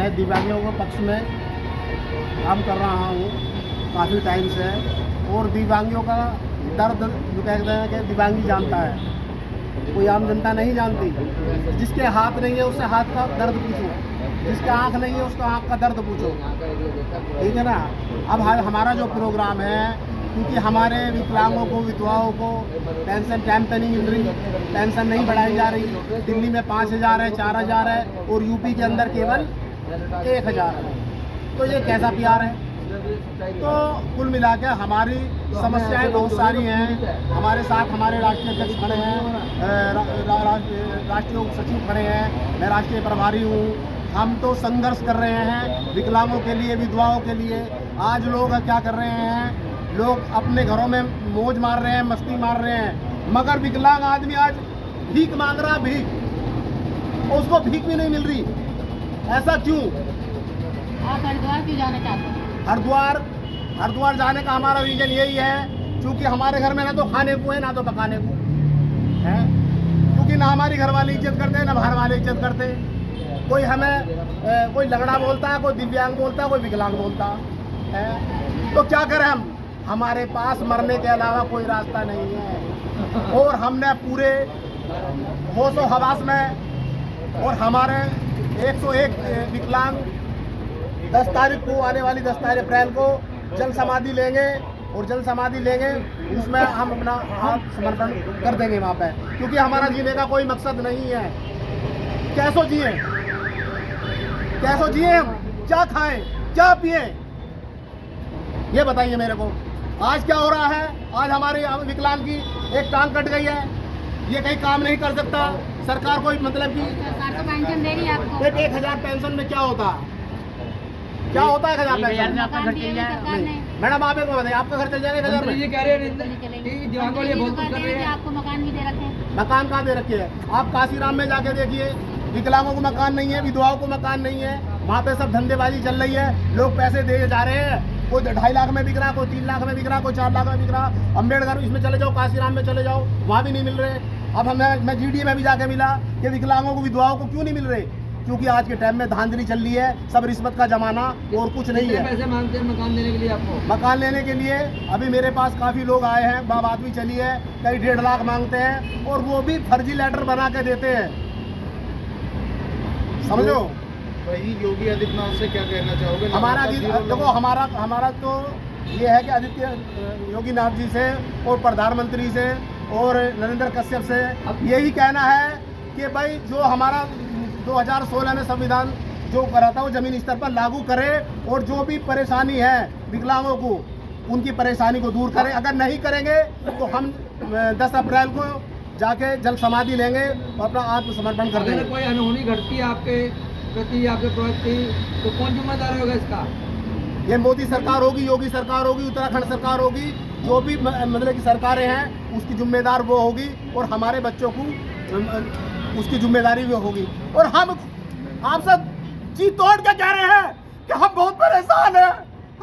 मैं दिव्यांगों के पक्ष में काम कर रहा हूँ काफ़ी टाइम से, और दिव्यांगों का दर्द जो कहते हैं कि दिव्यांगी जानता है, कोई आम जनता नहीं जानती। जिसके हाथ नहीं है उससे हाथ का दर्द पूछो, जिसके आँख नहीं है उसका आँख का दर्द पूछो, ठीक है ना। अब हमारा जो प्रोग्राम है, क्योंकि हमारे विकलांगों को, विधवाओं को पेंशन टाइम पे नहीं मिल रही, पेंशन नहीं बढ़ाई जा रही। दिल्ली में 5,000 है, 4,000 है, और यूपी के अंदर केवल 1,000 है। तो ये कैसा प्यार है? तो कुल मिलाकर हमारी समस्याएं बहुत सारी हैं। हमारे साथ हमारे राष्ट्रीय अध्यक्ष खड़े हैं, राष्ट्रीय उप सचिव खड़े हैं, मैं राष्ट्रीय प्रभारी हूँ। हम तो संघर्ष कर रहे हैं विकलांगों के लिए, विधवाओं के लिए। आज लोग क्या कर रहे हैं, लोग अपने घरों में मौज मार रहे हैं, मस्ती मार रहे हैं, मगर विकलांग आदमी आज भीख मांग रहा, भीख, उसको भीख भी नहीं मिल रही। ऐसा क्यों? आप हरिद्वार क्यों जाना चाहते हैं? हरिद्वार जाने का हमारा रीजन यही है, क्योंकि हमारे घर में ना तो खाने को है, ना तो पकाने को है। क्योंकि ना हमारी घर वाले इज्जत करते हैं, ना बाहर वाले इज्जत करते हैं। कोई हमें कोई लंगड़ा बोलता है, कोई दिव्यांग बोलता है, कोई विकलांग बोलता है। तो क्या करें हम? हमारे पास मरने के अलावा कोई रास्ता नहीं है। और हमने पूरे होशो हवास में, और हमारे 101 विकलांग 10 तारीख को, आने वाली 10 तारीख अप्रैल को जल समाधि लेंगे, और जल समाधि लेंगे उसमें हम अपना हाथ समर्पण कर देंगे वहाँ पे, क्योंकि हमारा जीने का कोई मकसद नहीं है। कैसो जिए, कैसो जिए हम? क्या खाएं, क्या पिए, ये बताइए मेरे को। आज क्या हो रहा है? आज हमारे विकलांग की एक टांग कट गई है, ये कहीं काम नहीं कर सकता। सरकार कोई मतलब कि सरकार तो पेंशन दे रही है आपको। 1,000 पेंशन में क्या होता है? क्या होता है 1,000 पेंशन? मकान दिए भी सरकार ने। मैडम आप एक बताइए, आपका घर चल जाएगा 1,000 में? मंत्री जी कह रहे हैं कि आपको मकान भी दे रखे हैं। मकान कहाँ दे रखे हैं? आप काशीराम में जाके देखिए, विकलांगों को मकान नहीं है, विधवाओं को मकान नहीं है। वहाँ पे सब धंधेबाजी चल रही है, लोग पैसे दे जा रहे हैं। कोई 2.5 लाख में बिक रहा, कोई 3 लाख में बिक रहा, कोई 4 लाख में बिक रहा। अम्बेडकर इसमें चले जाओ, काशीराम में चले जाओ, वहाँ भी नहीं मिल रहे। अब मैं जीडी में भी जाके मिला कि विकलांगों को, विधवाओं को क्यों नहीं मिल रहे? क्योंकि आज के टाइम में धांधली चल रही है, सब रिश्वत का जमाना और कुछ नहीं है। पैसे मांगते हैं मकान देने के लिए आपको? मकान लेने के लिए अभी मेरे पास काफ़ी लोग आए हैं, बात भी चली है, कई 1.5 लाख मांगते हैं, और वो भी फर्जी लेटर बना के देते हैं, समझो। वही योगी आदित्यनाथ से क्या कहना चाहोगे? हमारा देखो, हमारा तो ये है कि आदित्य योगी नाथ जी से और प्रधानमंत्री से और नरेंद्र कश्यप से यही कहना है कि भाई जो हमारा 2016 में संविधान जो करा था वो जमीनी स्तर पर लागू करे, और जो भी परेशानी है विकलांगों को, उनकी परेशानी को दूर करें। अगर नहीं करेंगे तो हम 10 अप्रैल को जाके जल समाधि लेंगे और अपना आत्मसमर्पण कर देंगे। अगर कोई अनहोनी घटती है आपके प्रति, आपके प्रति, तो कौन जिम्मेदार होगा इसका? ये मोदी सरकार होगी, योगी सरकार होगी, उत्तराखंड सरकार होगी, जो भी मतलब की सरकारें हैं उसकी जिम्मेदार वो होगी, और हमारे बच्चों को उसकी जिम्मेदारी भी होगी। और हम आपसे जी तोड़ के कह रहे हैं कि हम बहुत परेशान हैं,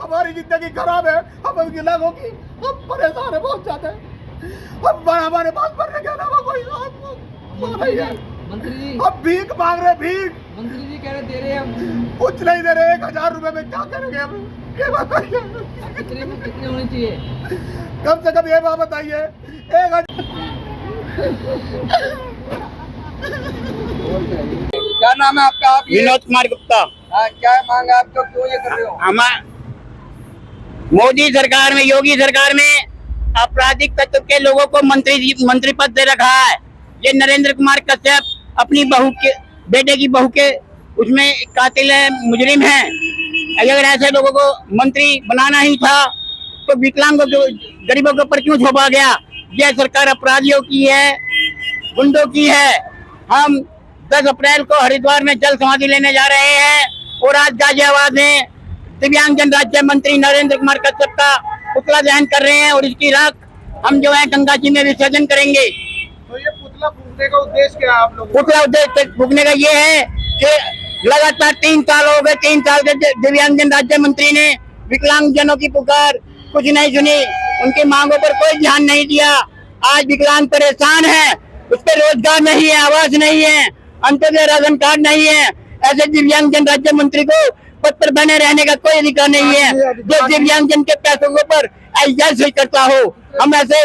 हमारी जिंदगी खराब है, हम विकलांग होगी, हम परेशान है बहुत ज्यादा। अब हमारे पास पढ़ने के अलावा कोई नहीं है। मंत्री जी, अब भीख मांग रहे, भीख। मंत्री जी कह रहे दे रहे हैं हम। कुछ नहीं दे रहे, 1,000 रुपए में क्या करेंगे हम? ये बताइए। कितने होने चाहिए? कम से कम ये बात बताइए, 1,000। क्या नाम है आपका? आप विनोद कुमार गुप्ता। क्या मांग है आपको, क्यों ये कर रहे हो? हमार मोदी सरकार में, योगी सरकार में आपराधिक तत्व के लोगों को मंत्री पद दे रखा है। ये नरेंद्र कुमार कश्यप अपनी बहू के, बेटे की बहू के उसमें कातिल है, मुजरिम है। अगर ऐसे लोगों को मंत्री बनाना ही था तो विकलांगों को, गरीबों के ऊपर क्यों थोपा गया? यह सरकार अपराधियों की है, गुंडों की है। हम 10 अप्रैल को हरिद्वार में जल समाधि लेने जा रहे हैं, और आज गाजियाबाद में दिव्यांगजन राज्य मंत्री नरेंद्र कुमार कश्यप का पुतला दहन कर रहे हैं, और इसकी राख हम जो है गंगा जी में विसर्जन करेंगे। तो ये पुतला फूकने का उद्देश्य क्या है आप लोगों का? पुतला उद्देश्य फूकने का ये है कि लगातार 3 साल हो गए, 3 साल के दिव्यांगजन राज्य मंत्री ने विकलांगजनों की पुकार कुछ नहीं सुनी, उनकी मांगों पर कोई ध्यान नहीं दिया। आज विकलांग परेशान है, उस पर रोजगार नहीं है, आवास नहीं है, अंत्योदय राशन कार्ड नहीं है। ऐसे दिव्यांगजन राज्य मंत्री को पद पर बने रहने का कोई अधिकार नहीं है। जो दिव्यांगजन के पैसों के ऊपर ऐसा करता हो, हम ऐसे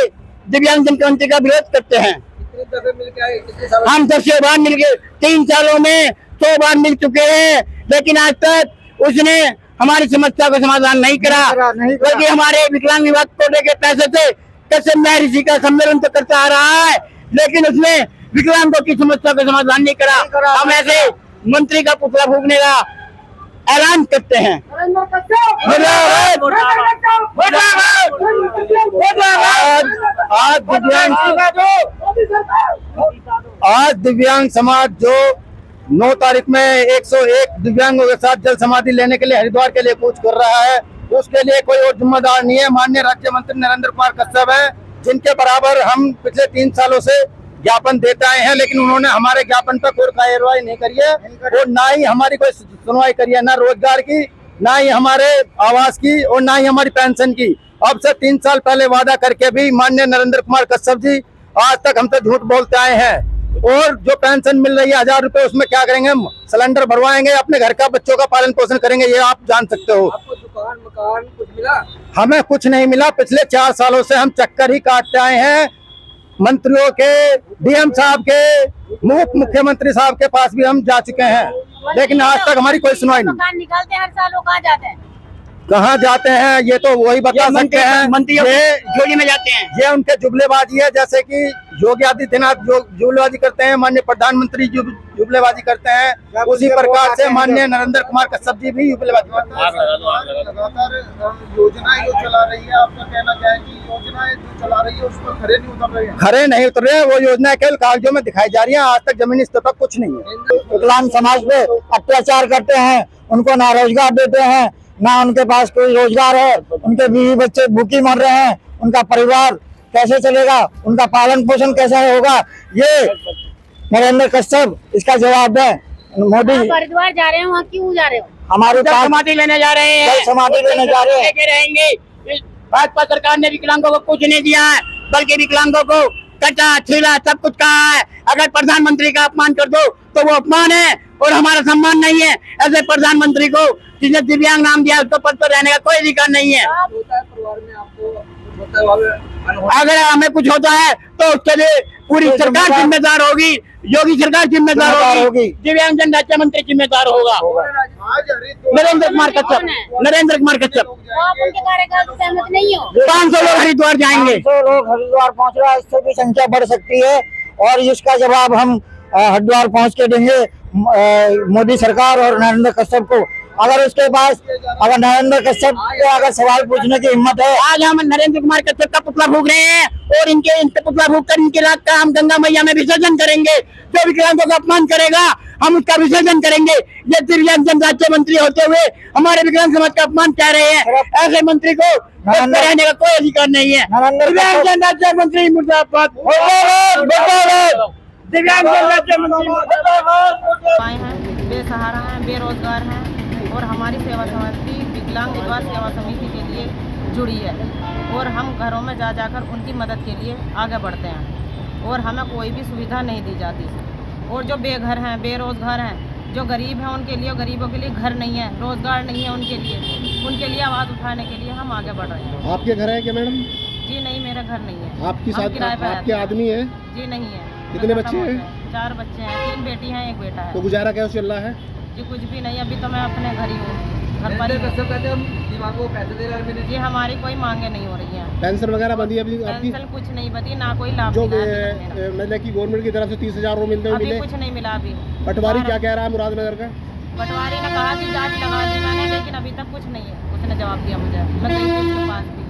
दिव्यांगजन मंत्री का विरोध करते हैं। कितने दफे मिल के आए, कितने साल हम 10 बार मिल गए, 3 सालों में 100 बार मिल चुके हैं, लेकिन आज तक उसने हमारी समस्या को समाधान नहीं करा। बल्कि हमारे विकलांग विभाग कोटे के पैसे से कसम महर्षि का सम्मेलन तो करता आ रहा है, लेकिन उसने विकलांगों की समस्या का समाधान नहीं करा। हम ऐसे मंत्री का पुतला फूकने का ऐलान करते हैं। आज दिव्यांग समाज जो 9 तारीख में 101 दिव्यांगों के साथ जल समाधि लेने के लिए हरिद्वार के लिए कूच कर रहा है, उसके लिए कोई और जिम्मेदार नहीं है। माननीय राज्य मंत्री नरेंद्र कुमार कश्यप है, जिनके बराबर हम पिछले 3 सालों से ज्ञापन देते आए हैं, लेकिन उन्होंने हमारे ज्ञापन पर कोई कार्रवाई नहीं करी है और ना ही हमारी कोई सुनवाई करी है, ना रोजगार की, ना ही हमारे आवास की और ना ही हमारी पेंशन की। अब से 3 साल पहले वादा करके भी माननीय नरेंद्र कुमार कश्यप जी आज तक हमसे झूठ बोलते आए हैं। और जो पेंशन मिल रही है 1000 रुपए, उसमें क्या करेंगे? सिलेंडर भरवाएंगे, अपने घर का बच्चों का पालन पोषण करेंगे, ये आप जान सकते हो। आपको दुकान मकान कुछ मिला? हमें कुछ नहीं मिला। पिछले 4 सालों से हम चक्कर ही काटते आए हैं। मंत्रियों के, डीएम साहब के, मुख्यमंत्री साहब के पास भी हम जा चुके हैं, लेकिन आज तक हमारी कोई सुनवाई नहीं। मकान निकालते हैं हर साल, वो कहाँ जाते हैं? कहाँ जाते हैं ये तो वही बता सकते हैं। मंत्री ये झोली में जाते हैं। ये उनके जुमलेबाजी है, जैसे कि योगी आदित्यनाथ जो जुमलेबाजी करते हैं, माननीय प्रधानमंत्री जुमलेबाजी करते हैं, उसी प्रकार से माननीय नरेंद्र कुमार कश्यप जी भी जुमलेबाजी करते हैं। लगातार योजनाएं जो चला रही है, आपका कहना क्या है कि योजनाएं जो चला रही है उस पर खरे नहीं उतर रहे हैं? खरे नहीं उतर रहे, वो योजना केवल कागजों में दिखाई जा रही है, आज तक जमीनी स्तर पर कुछ नहीं है। विकलांग समाज पे अत्याचार करते हैं, उनको ना रोजगार देते हैं, ना उनके पास कोई रोजगार है, उनके बीवी बच्चे भूखी मर रहे हैं, उनका परिवार कैसे चलेगा, उनका पालन पोषण कैसे होगा, ये नरेंद्र कश्यप इसका जवाब दें। मोदी आप हरिद्वार जा रहे हो, वहाँ क्यों जा रहे हो? हमारे जल पास समाधि लेने जा रहे हैं, जल समाधि लेने जा रहे हैं। लेके रहेंगे। इस भाजपा सरकार ने विकलांगों को कुछ नहीं दिया है, बल्कि विकलांगों को कटा छीला सब कुछ कहा है। अगर प्रधानमंत्री का अपमान कर दो तो वो अपमान है और हमारा सम्मान नहीं है। ऐसे प्रधानमंत्री को जिसने दिव्यांग नाम दिया उसको पद पर रहने का कोई अधिकार नहीं है। होता है परिवार में, आपको होता है वहाँ पे अगर हमें कुछ होता है तो उसके लिए पूरी सरकार जिम्मेदार होगी, योगी सरकार जिम्मेदार होगी, दिव्यांगजन राज्य मंत्री जिम्मेदार होगा। आज हरिद्वार नरेंद्र कुमार कश्यप, नरेंद्र कुमार कश्यप। तो आप उनके कार्यकाल से सहमत नहीं हो? 500 लोग हरिद्वार जाएंगे। 500 लोग हरिद्वार पहुंच रहा है, इससे भी संख्या बढ़ सकती है और इसका जवाब हम हरिद्वार पहुंच के देंगे मोदी सरकार और नरेंद्र कश्यप को। अगर उसके पास, अगर नरेंद्र कश्यप को अगर सवाल पूछने की हिम्मत है, आज हम नरेंद्र कुमार कश्यप का पुतला फूक रहे हैं और इनके पुतला फूक कर इनकी रात का हम गंगा मैया में विसर्जन करेंगे। जो विकलांगों का अपमान करेगा हम उसका विसर्जन करेंगे। ये दिव्यांगजन राज्य मंत्री होते हुए हमारे विकलांग समाज का अपमान कर रहे हैं। ऐसे मंत्री को पद पर रहने का कोई अधिकार नहीं है। दिव्यांगजन राज्य मंत्री मुर्दाबाद, दिव्यांगजन राज्य मंत्री आए हैं, बेसहारा हैं, बेरोजगार हैं और हमारी सेवा समिति विकलांग विधवा सेवा समिति के लिए जुड़ी है और हम घरों में जा जाकर उनकी मदद के लिए आगे बढ़ते हैं और हमें कोई भी सुविधा नहीं दी जाती। और जो बेघर हैं, बेरोजगार हैं, जो गरीब हैं, उनके लिए, गरीबों के लिए घर नहीं है, रोजगार नहीं है, उनके लिए आवाज़ उठाने के लिए हम आगे बढ़ रहे हैं। आपके घर है क्या मैडम? जी नहीं, मेरा घर नहीं है। आपकी हम साथ किराए पर आपके रहते हैं। आदमी है? जी नहीं है। कितने बच्चे हैं? 4 बच्चे हैं, 3 बेटी हैं, 1 बेटा तो है। गुजारा कैसे चल रहा है? जी कुछ भी नहीं, अभी तो मैं अपने घर ही हूँ, घर पर ही नरेंद्र हूँ। कश्यप कहते हैं हम दिमागों को पैसे दे रहे हैं। जी हमारी कोई मांगे नहीं हो रही हैं, पेंशन वगैरह बंदी है अभी आपकी? पेंशन कुछ नहीं बदी, ना कोई लाभ जो मिला है अभी तक मेरा। मतलब कि गवर्नमेंट की तरफ से 30,000 मिलते अभी मिले? कुछ नहीं मिला अभी। पटवारी क्या कह रहा है मुरादनगर का? पटवारी ने कहा कि जांच लगा देना है, लेकिन अभी तक कुछ नहीं है। उसने जवाब दिया मुझे, मैं गई थी उसके पास भी,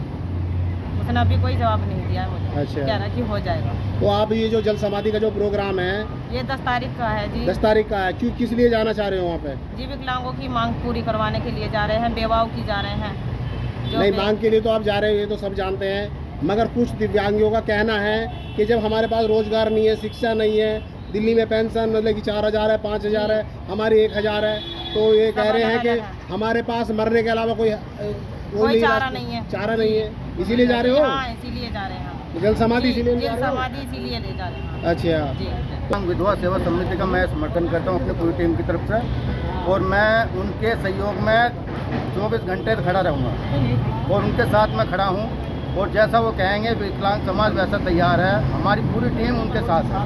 उसने अभी कोई जवाब नहीं दिया है मुझे। अच्छा। कह रहा है कि हो जाएगा। तो आप ये जो जल समाधि का जो प्रोग्राम है ये 10 तारीख का है जी। 10 तारीख का है, क्यों, किस लिए जाना चाह रहे हो वहाँ पे? जी विकलांगों की मांग पूरी करवाने के लिए जा रहे हैं, बेवाओं की जा रहे हैं। जो नहीं, मांग के लिए तो आप जा रहे हो, ये तो सब जानते हैं, मगर कुछ दिव्यांगियों का कहना है कि जब हमारे पास रोजगार नहीं है, शिक्षा नहीं है, दिल्ली में पेंशन मतलब कि 4,000 है, 5,000 है, हमारी 1,000 है, तो ये कह रहे हैं कि हमारे पास मरने के अलावा कोई चारा नहीं है। चारा नहीं है, इसीलिए जा रहे हो? हाँ, इसीलिए जा रहे हैं हम। जल समाधि इसीलिए जा जल रहे हो? समाधि इसीलिए ले जा रहे हैं। अच्छा। जी। विधवा सेवा समिति का मैं समर्थन करता हूँ अपने पूरी टीम की तरफ से। और मैं उनके सहयोग में 24 घंटे खड़ा रहूँगा और उनके साथ में खड़ा हूँ। और जैसा वो कहेंगे विकलांग समाज वैसा तैयार है, हमारी पूरी टीम उनके साथ है।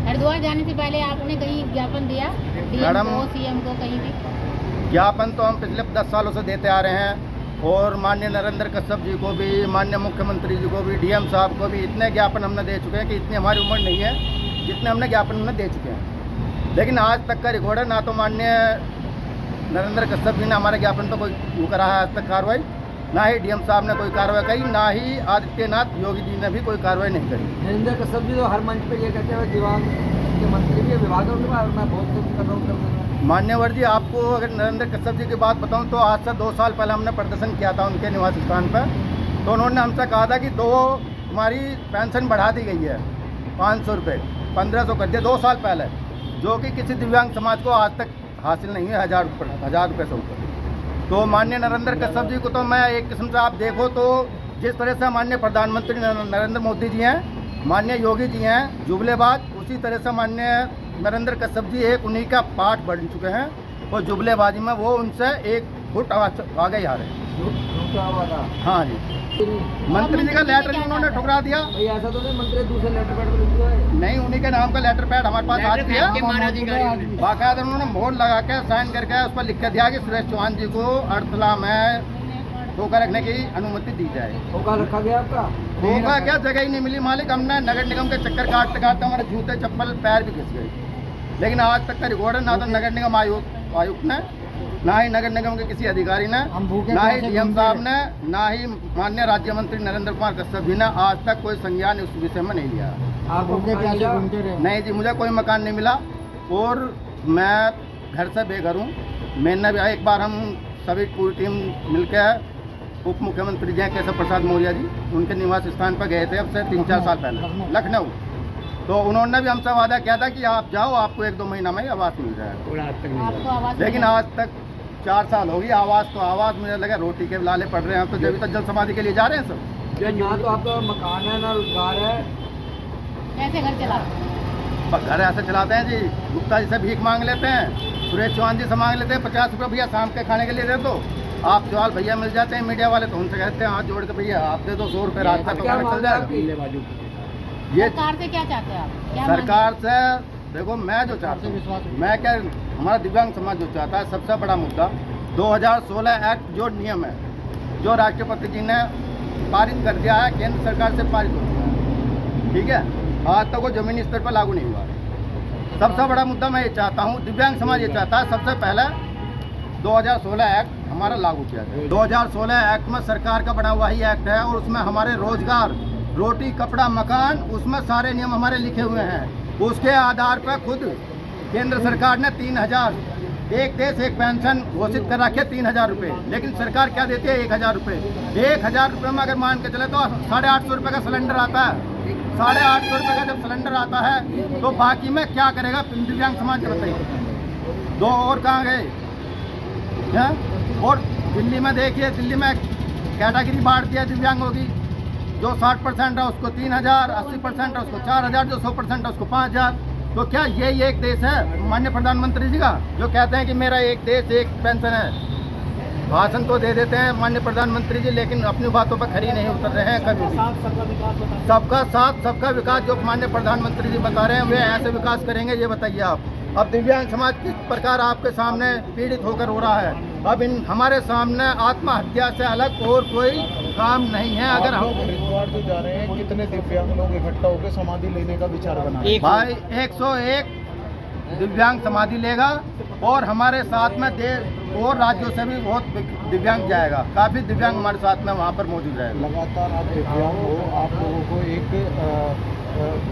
हरिद्वार जाने से पहले आपने कहीं ज्ञापन दिया डीएम मैडम, को, सीएम को, कहीं भी? ज्ञापन तो हम पिछले 10 सालों से देते आ रहे हैं और माननीय नरेंद्र कश्यप जी को भी, माननीय मुख्यमंत्री जी को भी, डीएम साहब को भी इतने ज्ञापन हमने दे चुके हैं कि इतनी हमारी उम्र नहीं है जितने हमने ज्ञापन हमने दे चुके हैं। लेकिन आज तक का रिकॉर्ड है, ना तो माननीय नरेंद्र कश्यप जी ने हमारे ज्ञापन पर कोई वो करा है आज तक कार्रवाई, ना ही डीएम साहब ने कोई कार्रवाई करी, ना ही आदित्यनाथ योगी जी ने भी कोई कार्रवाई नहीं करी। नरेंद्र कश्यप जी तो हर मंच पे ये कहते हैं दिव्यांग के मंत्री भी विभाग मैं बहुत कुछ कर रहा हूँ। मान्यवर जी, आपको अगर नरेंद्र कश्यप जी की बात बताऊं तो आज से 2 साल पहले हमने प्रदर्शन किया था उनके निवास स्थान पर। तो उन्होंने हमसे कहा था कि हमारी पेंशन बढ़ा दी गई है 500 रुपये, 1500 कर दिया 2 साल पहले, जो कि किसी दिव्यांग समाज को आज तक हासिल नहीं है 1000 रुपये से ऊपर। तो माननीय नरेंद्र कश्यप जी को तो मैं एक किस्म से आप देखो तो जिस तरह से माननीय प्रधानमंत्री नरेंद्र मोदी जी हैं, माननीय योगी जी हैं जुबलेबाज, उसी तरह से माननीय नरेंद्र कश्यप जी एक उन्हीं का पार्ट बन चुके हैं और जुबलेबाजी में वो उनसे 1 फुट आगे ही आ रहे हैं। हाँ जी, मंत्री जी का लेटर भी उन्होंने ठुकरा दिया। ऐसा तो नहीं मंत्री दूसरे लेटर पैड पर लिखा है? नहीं, उन्हीं के नाम का लेटर पैड हमारे पास आज भी है, बाकायदा उन्होंने मोहर लगा के साइन करके उस पर लिख के दिया कि सुरेश चौहान जी को अर्थला में धोखा रखने की अनुमति दी जाए। धोखा रखा गया आपका? धोखा क्या, जगह ही नहीं मिली मालिक। हमने नगर निगम के चक्कर काटते काटते हमारे जूते चप्पल पैर भी घिस गए, लेकिन आज तक का रिकॉर्ड है, ना तो नगर निगम आयुक्त ने, ना ही नगर निगम के किसी अधिकारी ने, ना ही डीएम साहब ने, ना ही माननीय राज्य मंत्री नरेंद्र कुमार कश्यप जी ने आज तक कोई संज्ञान इस विषय में नहीं लिया। नहीं जी, मुझे कोई मकान नहीं मिला और मैं घर से बेघर हूँ। मैंने भी एक बार हम सभी पूरी टीम मिलकर उप मुख्यमंत्री जय केशव प्रसाद मौर्य जी उनके निवास स्थान पर गए थे, अब से 3-4 साल पहले लखनऊ। तो उन्होंने भी हमसे वादा किया था कि आप जाओ, आपको 1-2 महीना में आवास मिल जाएगा। लेकिन आज तक 4 साल हो गई, आवास तो आवास, मुझे लगा रोटी के लाले पड़ रहे हैं। तो जब तक जल समाधि के लिए जा रहे हैं सब। ना तो आपका मकान है ना रोजगार है, कैसे घर चलाते हैं? घर ऐसे चलाते हैं जी, गुप्ता जी से भीख मांग लेते हैं, सुरेश चौहान जी से मांग लेते हैं 50 रुपये, भैया शाम के खाने के लिए दे दो। आप जवाल भैया मिल जाते हैं मीडिया वाले, तो उनसे कहते हैं हाथ जोड़ के भैया आप दे दो 100 रुपये रात तक, तो चल जाएगा। ये सरकार से क्या चाहते हैं आप? क्या सरकार से देखो, मैं जो चाहता हूँ, मैं क्या, हमारा दिव्यांग समाज जो चाहता है, सबसे बड़ा मुद्दा 2016 एक्ट जो नियम है, जो राष्ट्रपति जी ने पारित कर दिया है, केंद्र सरकार से पारित हो चुका है, ठीक है, आज तक वो जमीनी स्तर पर लागू नहीं हुआ। सबसे बड़ा मुद्दा मैं ये चाहता हूँ, दिव्यांग समाज ये चाहता है, सबसे पहले 2016 एक्ट हमारा लागू किया जाए। 2016 एक्ट में सरकार का बना हुआ ही एक्ट है और उसमें हमारे रोजगार, रोटी, कपड़ा, मकान, उसमें सारे नियम हमारे लिखे हुए हैं। उसके आधार पर खुद केंद्र सरकार ने 3000 एक देश एक पेंशन घोषित कर रखे 3000 रुपये, लेकिन सरकार क्या देती है 1000 रुपये। 1000 रुपये में अगर मान के चले तो 850 रुपये का सिलेंडर आता है। 850 रुपये का जब सिलेंडर आता है तो बाकी में क्या करेगा दिव्यांग समाज, बताइए। 2 और कहाँ गए हैं? और दिल्ली में देखिए, दिल्ली में कैटेगरी बांट दिया दिव्यांगों की, जो 60% है उसको 3000, 80% है उसको 4000, जो 100% है उसको 5000। तो क्या ये एक देश है माननीय प्रधानमंत्री जी का, जो कहते हैं कि मेरा एक देश एक पेंशन है? भाषण तो दे देते हैं माननीय प्रधानमंत्री जी, लेकिन अपनी बातों पर खरी नहीं उतर रहे हैं कभी भी। सबका साथ सबका विकास जो माननीय प्रधानमंत्री जी बता रहे हैं, वे ऐसे विकास करेंगे, ये बताइए आप। अब दिव्यांग समाज किस प्रकार आपके सामने पीड़ित होकर हो रहा है। अब इन हमारे सामने आत्महत्या से अलग और कोई काम नहीं है। अगर हम हरिद्वार जो जा रहे हैं, कितने दिव्यांग लोग इकट्ठा होकर समाधि लेने का विचार बना रहे हैं? भाई 101 दिव्यांग समाधि लेगा और हमारे साथ में देश और राज्यों से भी बहुत दिव्यांग जाएगा। काफ़ी दिव्यांग हमारे साथ में वहाँ पर मौजूद रहेगा। लगातार आप दिव्यांग हो, आप लोगों को एक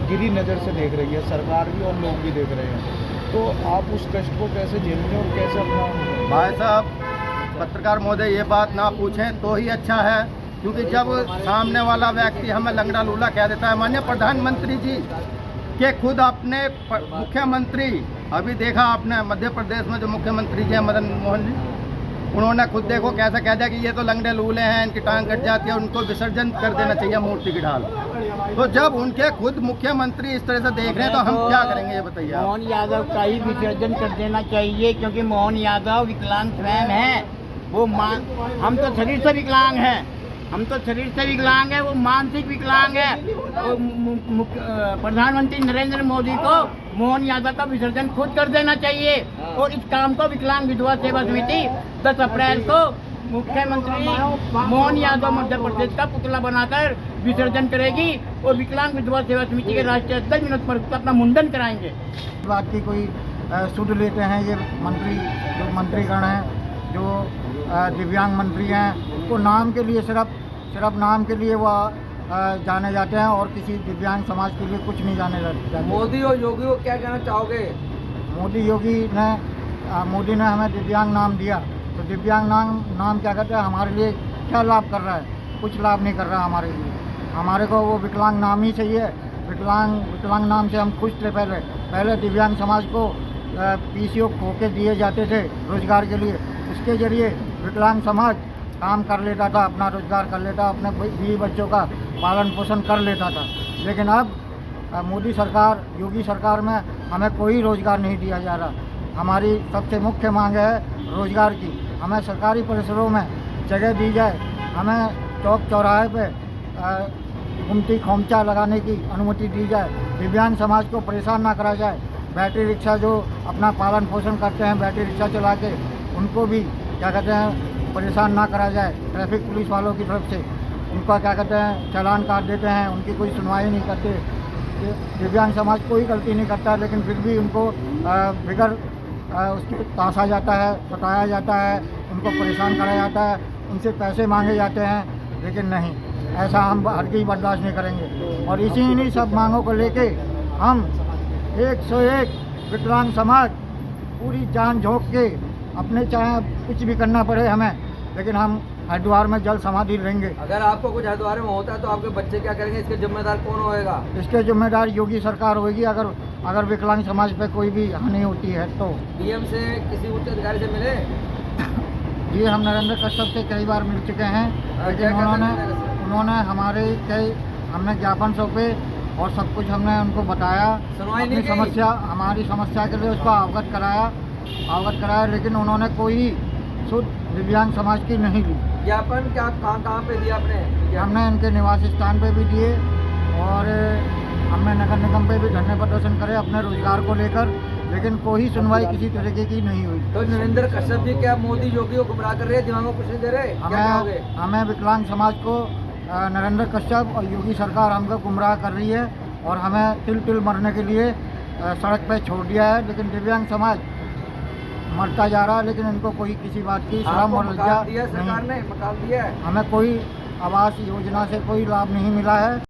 गिरी नज़र से देख रही है सरकार भी और लोग भी देख रहे हैं, तो आप उस कष्ट को कैसे झेलेंगे और कैसे अपना? भाई साहब, पत्रकार महोदय ये बात ना पूछें तो ही अच्छा है, क्योंकि जब सामने वाला व्यक्ति हमें लंगड़ा लूला कह देता है। माननीय प्रधानमंत्री जी के खुद अपने मुख्यमंत्री, अभी देखा आपने मध्य प्रदेश में जो मुख्यमंत्री जी हैं मदन मोहन जी, उन्होंने खुद देखो कैसा कह दिया कि ये तो लंगड़े लूले हैं, इनकी टांग कट जाती है, उनको विसर्जन कर देना चाहिए मूर्ति की ढाल। तो जब उनके खुद मुख्यमंत्री इस तरह से देख रहे हैं तो हम क्या करेंगे ये बताइए आप। मोहन यादव का ही विसर्जन कर देना चाहिए, क्योंकि मोहन यादव विकलांग स्वयं है। वो हम तो शरीर से विकलांग हैं, वो मानसिक विकलांग है। प्रधानमंत्री नरेंद्र मोदी को मोहन यादव का विसर्जन खुद कर देना चाहिए, और इस काम को विकलांग विधवा सेवा समिति 10 अप्रैल को मुख्यमंत्री मोहन यादव मध्य प्रदेश का पुतला बनाकर विसर्जन करेगी, और विकलांग विधवा सेवा समिति के राष्ट्रीय अध्यक्ष विनोद मरकू का अपना मुंडन कराएंगे। बात की कोई सुध लेते हैं ये मंत्री, जो मंत्रीगण हैं, जो दिव्यांग मंत्री हैं, उनको नाम के लिए सिर्फ नाम के लिए वो जाने जाते हैं, और किसी दिव्यांग समाज के लिए कुछ नहीं जाने जाते। मोदी और योगी को क्या कहना चाहोगे? मोदी ने हमें दिव्यांग नाम दिया, तो दिव्यांग नाम क्या कहते हैं, हमारे लिए क्या लाभ कर रहा है? कुछ लाभ नहीं कर रहा हमारे लिए। हमारे को वो विकलांग नाम ही चाहिए। विकलांग नाम से हम खुश थे। पहले दिव्यांग समाज को पीसीओ खोके दिए जाते थे रोजगार के लिए, उसके जरिए विकलांग समाज काम कर लेता था, अपना रोजगार कर लेता, अपने बीवी बच्चों का पालन पोषण कर लेता था। लेकिन अब मोदी सरकार, योगी सरकार में हमें कोई रोजगार नहीं दिया जा रहा। हमारी सबसे मुख्य मांग है रोजगार की। हमें सरकारी परिसरों में जगह दी जाए, हमें चौक चौराहे पे गुमटी खोमचा लगाने की अनुमति दी जाए, दिव्यांग समाज को परेशान ना करा जाए। बैटरी रिक्शा जो अपना पालन पोषण करते हैं बैटरी रिक्शा चला के, उनको भी क्या कहते हैं परेशान ना करा जाए। ट्रैफिक पुलिस वालों की तरफ से उनका क्या कहते हैं चालान काट देते हैं, उनकी कोई सुनवाई नहीं करते। दिव्यांग समाज कोई गलती नहीं करता, लेकिन फिर भी उनको बिगड़ उसके तासा जाता है, सताया जाता है, उनको परेशान करा जाता है, उनसे पैसे मांगे जाते हैं। लेकिन नहीं, ऐसा हम हरगिज़ बर्दाश्त नहीं करेंगे। और इन्हीं सब मांगों को लेके हम 101 विकलांग समाज पूरी जान झोंक के अपने चाहे कुछ भी करना पड़े हमें, लेकिन हम हरिद्वार में जल समाधि लेंगे। अगर आपको कुछ हरिद्वार में होता है तो आपके बच्चे क्या करेंगे? इसके जिम्मेदार कौन होएगा? इसके जिम्मेदार योगी सरकार होगी। अगर विकलांग समाज पे कोई भी हानि होती है तो। डीएम से किसी उच्च अधिकारी से मिले? जी, हम नरेंद्र कश्यप से कई बार मिल चुके हैं, लेकिन उन्होंने हमने ज्ञापन सौंपे और सब कुछ हमने उनको बताया, अपनी समस्या, हमारी समस्या के लिए उसको अवगत कराया, लेकिन उन्होंने कोई शुद्ध दिव्यांग समाज की नहीं ली। ज्ञापन क्या कहाँ पे दिया आपने? हमने इनके निवास स्थान पे भी दिए, और हमने नगर निगम पे भी धरने प्रदर्शन करे अपने रोजगार को लेकर, लेकिन कोई सुनवाई किसी तरीके की नहीं हुई। तो नरेंद्र कश्यप जी क्या मोदी योगी को गुमराह कर रहे हैं, दिव्यांगों को कुछ नहीं दे रहे? हमें विकलांग समाज को नरेंद्र कश्यप और योगी सरकार हमको गुमराह कर रही है, और हमें तिल मरने के लिए सड़क पे छोड़ दिया है। लेकिन दिव्यांग समाज मरता जा रहा है, लेकिन इनको कोई किसी बात की शर्म और लज्जा सरकार ने मकान दिया है। हमें कोई आवास योजना से कोई लाभ नहीं मिला है।